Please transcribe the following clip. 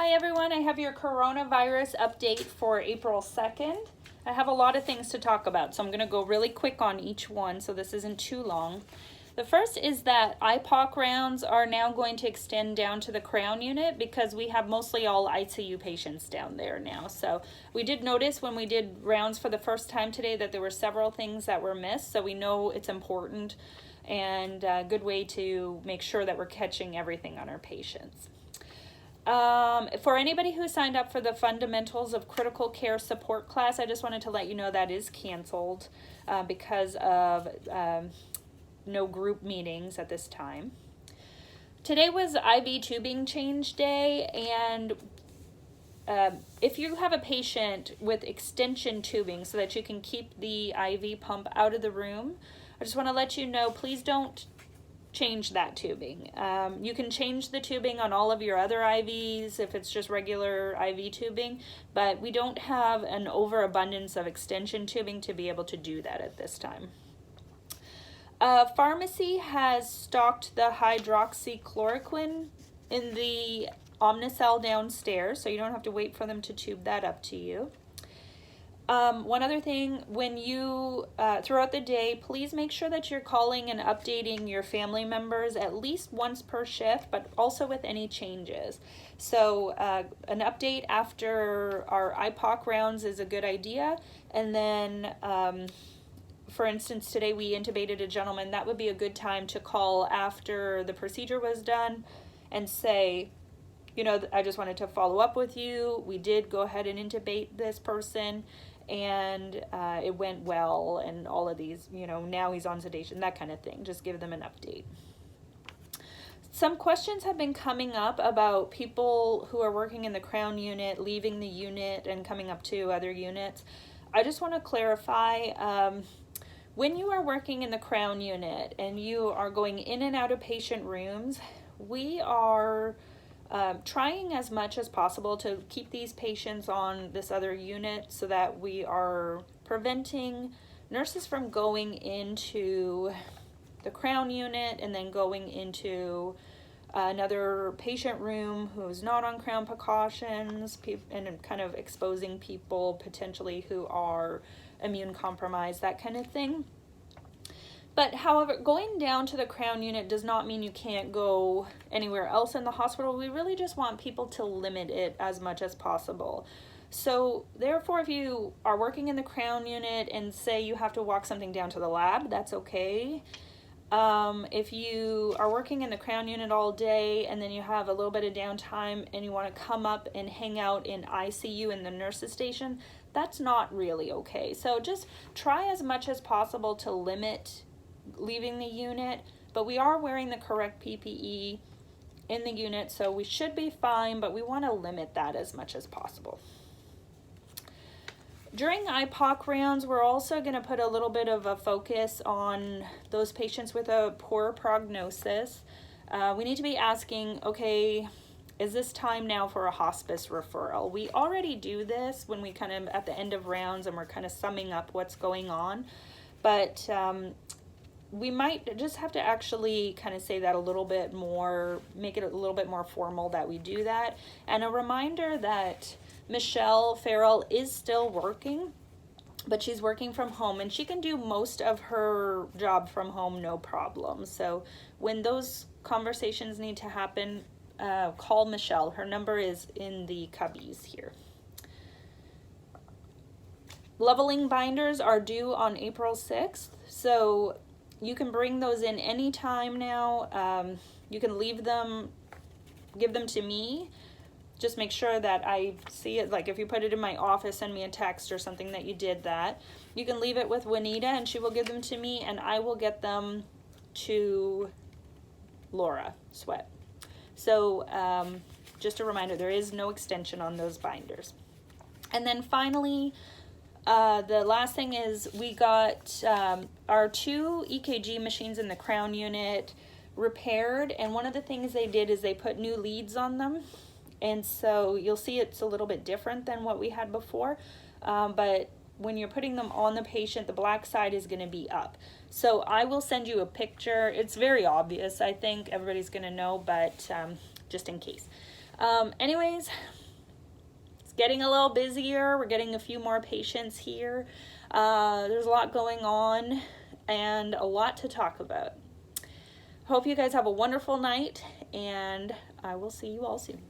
Hi everyone, I have your coronavirus update for April 2nd. I have a lot of things to talk about, so I'm going to go really quick on each one so this isn't too long. The first is that IPOC rounds are now going to extend down to the Crown unit because we have mostly all ICU patients down there now. So we did notice when we did rounds for the first time today that there were several things that were missed, so we know it's important and a good way to make sure that we're catching everything on our patients. For anybody who signed up for the Fundamentals of Critical Care Support class, I just wanted to let you know that is canceled because of no group meetings at this time. Today was IV tubing change day, and if you have a patient with extension tubing so that you can keep the IV pump out of the room, I just want to let you know, please don't change that tubing. You can change the tubing on all of your other IVs if it's just regular IV tubing, but we don't have an overabundance of extension tubing to be able to do that at this time. Pharmacy has stocked the hydroxychloroquine in the Omnicell downstairs, so you don't have to wait for them to tube that up to you. One other thing, when you, throughout the day, please make sure that you're calling and updating your family members at least once per shift, but also with any changes. So an update after our IPOC rounds is a good idea. And then, for instance, today we intubated a gentleman. That would be a good time to call after the procedure was done and say, you know, I just wanted to follow up with you. We did go ahead and intubate this person, and it went well, and all of these, you know, now he's on sedation, that kind of thing. Just give them an update. Some questions have been coming up about people who are working in the Crown unit, leaving the unit and coming up to other units. I just want to clarify, when you are working in the Crown unit and you are going in and out of patient rooms, we are trying as much as possible to keep these patients on this other unit so that we are preventing nurses from going into the Crown unit and then going into another patient room who's not on Crown precautions and kind of exposing people potentially who are immune compromised, that kind of thing. But however, going down to the Crown unit does not mean you can't go anywhere else in the hospital. We really just want people to limit it as much as possible. So therefore, if you are working in the Crown unit and say you have to walk something down to the lab, that's okay. If you are working in the Crown unit all day and then you have a little bit of downtime and you want to come up and hang out in ICU in the nurses station, that's not really okay. So just try as much as possible to limit leaving the unit, but we are wearing the correct PPE in the unit, so we should be fine, but we want to limit that as much as possible. During IPOC rounds, we're also going to put a little bit of a focus on those patients with a poor prognosis. We need to be asking, okay, is this time now for a hospice referral? We already do this when we kind of at the end of rounds and we're kind of summing up what's going on, but we might just have to actually kind of say that a little bit more, make it a little bit more formal that we do that. And a reminder that Michelle Farrell is still working, but she's working from home and she can do most of her job from home, no problem. So when those conversations need to happen, call Michelle. Her number is in the cubbies here. Leveling binders are due on April 6th. So you can bring those in anytime now. You can leave them, give them to me. Just make sure that I see it. Like if you put it in my office, send me a text or something that you did that. You can leave it with Juanita and she will give them to me and I will get them to Laura Sweat. So just a reminder, there is no extension on those binders. And then finally, the last thing is we got our 2 EKG machines in the Crown unit repaired, and one of the things they did is they put new leads on them, and so you'll see it's a little bit different than what we had before, but when you're putting them on the patient, the black side is going to be up. So I will send you a picture. It's very obvious, I think everybody's going to know, but just in case. Anyways, it's getting a little busier. We're getting a few more patients here. There's a lot going on and a lot to talk about. Hope you guys have a wonderful night, and I will see you all soon.